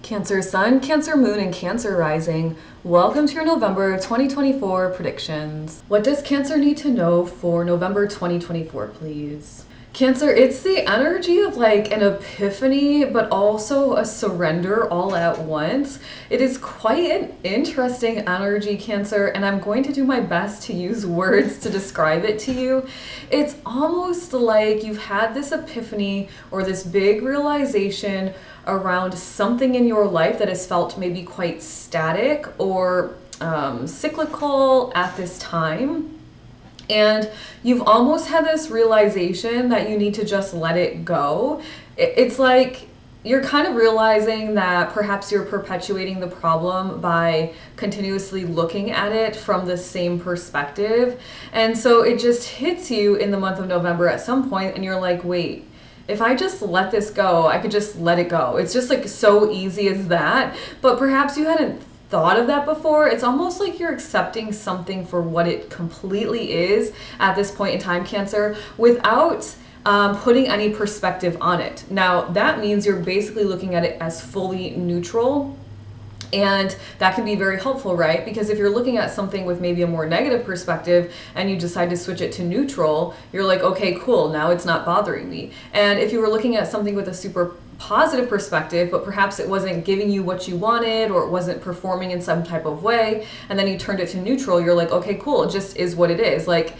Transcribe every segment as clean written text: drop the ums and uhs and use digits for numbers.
Cancer Sun, Cancer Moon, and Cancer Rising. Welcome to your November 2024 predictions. What does Cancer need to know for November 2024, please? Cancer, it's the energy of like an epiphany, but also a surrender all at once. It is quite an interesting energy, Cancer, and I'm going to do my best to use words to describe it to you. It's almost like you've had this epiphany or this big realization around something in your life that has felt maybe quite static or cyclical at this time. And you've almost had this realization that you need to just let it go. It's like you're kind of realizing that perhaps you're perpetuating the problem by continuously looking at it from the same perspective. And so it just hits you in the month of November at some point, and you're like, wait, if I just let this go, I could just let it go. It's just like so easy as that. But perhaps you hadn't thought of that before. It's almost like you're accepting something for what it completely is at this point in time, Cancer, without putting any perspective on it. Now, that means you're basically looking at it as fully neutral. And that can be very helpful, right? Because if you're looking at something with maybe a more negative perspective and you decide to switch it to neutral, you're like, okay, cool, now it's not bothering me. And if you were looking at something with a super positive perspective, but perhaps it wasn't giving you what you wanted or it wasn't performing in some type of way, and then you turned it to neutral, you're like, okay, cool, it just is what it is. Like,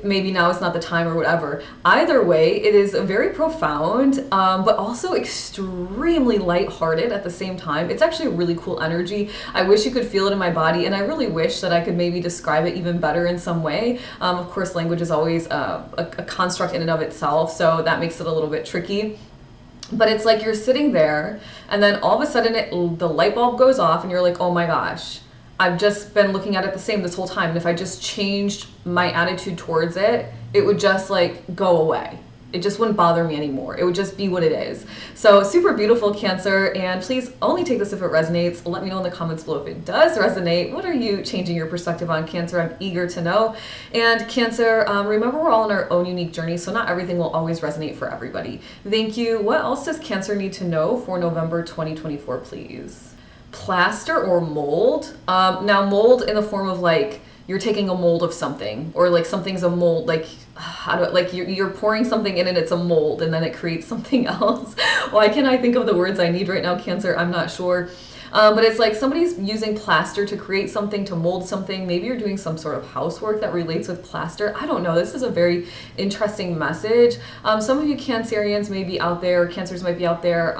maybe now it's not the time or whatever. Either way, it is very profound, but also extremely lighthearted at the same time. It's actually a really cool energy. I wish you could feel it in my body, and I really wish that I could maybe describe it even better in some way. Of course, language is always a construct in and of itself, so that makes it a little bit tricky. But it's like you're sitting there, and then all of a sudden the light bulb goes off, and you're like, oh my gosh, I've just been looking at it the same this whole time. And if I just changed my attitude towards it, it would just like go away. It just wouldn't bother me anymore. It would just be what it is. So super beautiful, Cancer. And please only take this if it resonates. Let me know in the comments below if it does resonate. What are you changing your perspective on, Cancer? I'm eager to know. And Cancer, remember, we're all on our own unique journey, so not everything will always resonate for everybody. Thank you. What else does Cancer need to know for November 2024, please? Plaster or mold. Now mold in the form of like you're taking a mold of something, or like something's a mold, like you're pouring something in and it's a mold and then it creates something else. Why can't I think of the words I need right now, Cancer? I'm not sure. But it's like somebody's using plaster to create something, to mold something. Maybe you're doing some sort of housework that relates with plaster. I don't know. This is a very interesting message. Some of you Cancerians may be out there, Cancers might be out there,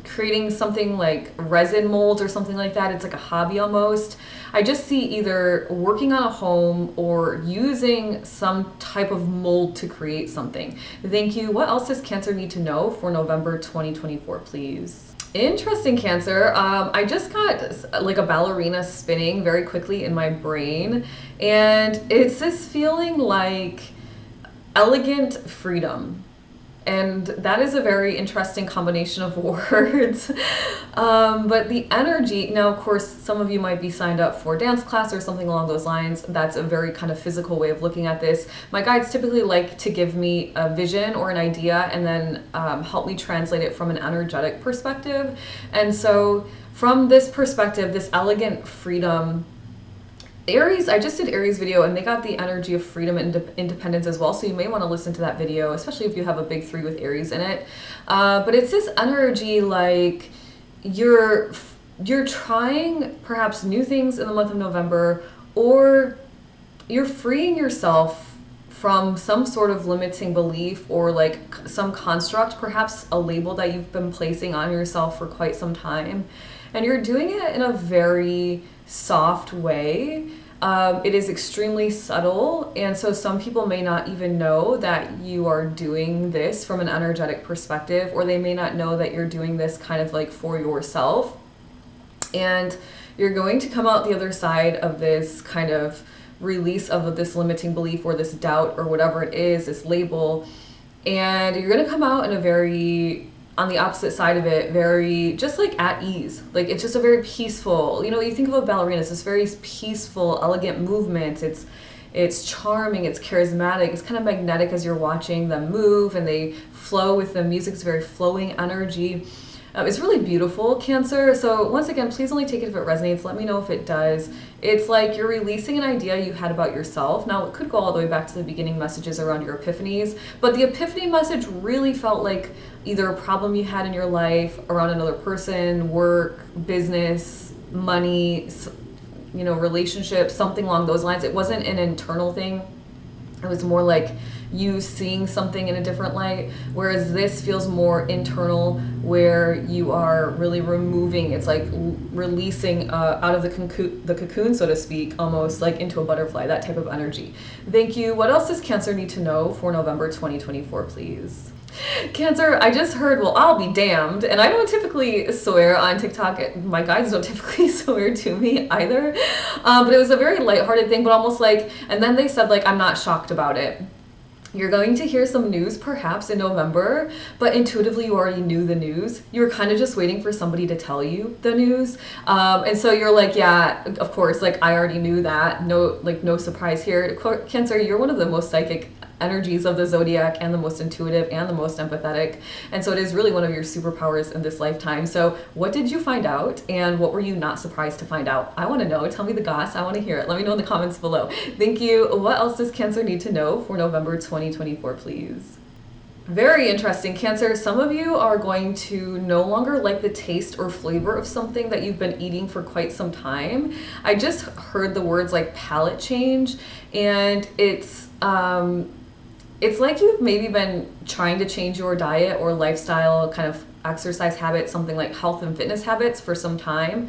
creating something like resin molds or something like that. It's like a hobby almost. I just see either working on a home or using some type of mold to create something. Thank you. What else does Cancer need to know for November 2024, please? Interesting, Cancer. I just got like a ballerina spinning very quickly in my brain, and it's this feeling like elegant freedom. And that is a very interesting combination of words. But the energy, now of course, some of you might be signed up for dance class or something along those lines. That's a very kind of physical way of looking at this. My guides typically like to give me a vision or an idea and then help me translate it from an energetic perspective. And so from this perspective, this elegant freedom, Aries, I just did Aries video and they got the energy of freedom and independence as well. So you may want to listen to that video, especially if you have a big 3 with Aries in it. But it's this energy like you're trying perhaps new things in the month of November, or you're freeing yourself from some sort of limiting belief or like some construct, perhaps a label that you've been placing on yourself for quite some time. And you're doing it in a very soft way. It is extremely subtle, and so some people may not even know that you are doing this from an energetic perspective, or they may not know that you're doing this kind of like for yourself. And you're going to come out the other side of this kind of release of this limiting belief or this doubt or whatever it is, this label, and you're going to come out in a very, on the opposite side of it, very just like at ease. Like it's just a very peaceful, you know, you think of a ballerina, it's this very peaceful, elegant movement. It's charming, it's charismatic, it's kind of magnetic as you're watching them move, and they flow with the music. It's very flowing energy. It's really beautiful, Cancer. So once again, please only take it if it resonates. Let me know if it does. It's like you're releasing an idea you had about yourself. Now, it could go all the way back to the beginning messages around your epiphanies, but the epiphany message really felt like either a problem you had in your life around another person, work, business, money, relationships, something along those lines. It wasn't an internal thing. It was more like you seeing something in a different light, whereas this feels more internal, where you are really removing, it's like releasing out of the cocoon, so to speak, almost like into a butterfly, that type of energy. Thank you. What else does Cancer need to know for November 2024, please? Cancer, I just heard, well, I'll be damned. And I don't typically swear on TikTok. My guides don't typically swear to me either. But it was a very lighthearted thing, but almost like, and then they said, like, I'm not shocked about it. You're going to hear some news perhaps in November, but intuitively you already knew the news. You were kind of just waiting for somebody to tell you the news. And so you're like, yeah, of course, like I already knew that. No surprise here. Cancer, you're one of the most psychic energies of the zodiac, and the most intuitive and the most empathetic, and so it is really one of your superpowers in this lifetime. So what did you find out, and what were you not surprised to find out? I want to know. Tell me the goss. I want to hear it. Let me know in the comments below. Thank you. What else does Cancer need to know for November 2024, please? Very interesting, Cancer. Some of you are going to no longer like the taste or flavor of something that you've been eating for quite some time. I just heard the words like palate change, and it's like you've maybe been trying to change your diet or lifestyle, kind of exercise habits, something like health and fitness habits for some time.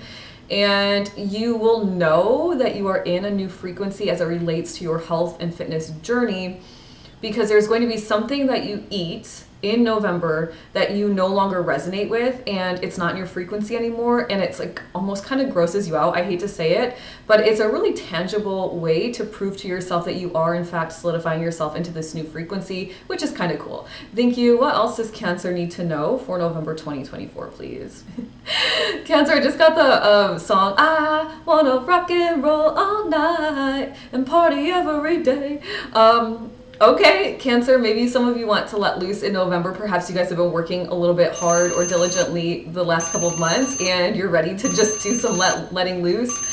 And you will know that you are in a new frequency as it relates to your health and fitness journey, because there's going to be something that you eat in November that you no longer resonate with, and it's not in your frequency anymore, and it's like almost kind of grosses you out. I hate to say it, but it's a really tangible way to prove to yourself that you are in fact solidifying yourself into this new frequency, which is kind of cool. Thank you. What else does Cancer need to know for November 2024, please? Cancer, I just got the song, I wanna rock and roll all night and party every day. Okay, Cancer, maybe some of you want to let loose in November. Perhaps you guys have been working a little bit hard or diligently the last couple of months, and you're ready to just do some letting loose.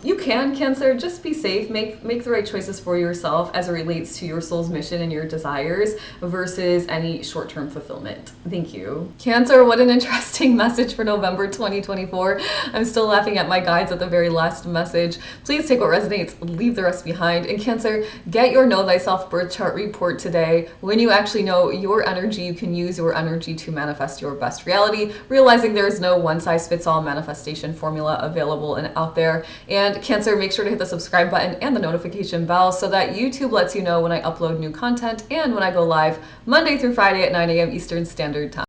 You can, Cancer, just be safe, make the right choices for yourself as it relates to your soul's mission and your desires versus any short-term fulfillment. Thank you. Cancer, what an interesting message for November 2024. I'm still laughing at my guides at the very last message. Please take what resonates, leave the rest behind. And Cancer, get your Know Thyself birth chart report today. When you actually know your energy, you can use your energy to manifest your best reality, realizing there is no one-size-fits-all manifestation formula available and out there. And Cancer, make sure to hit the subscribe button and the notification bell so that YouTube lets you know when I upload new content and when I go live Monday through Friday at 9 a.m. Eastern Standard Time.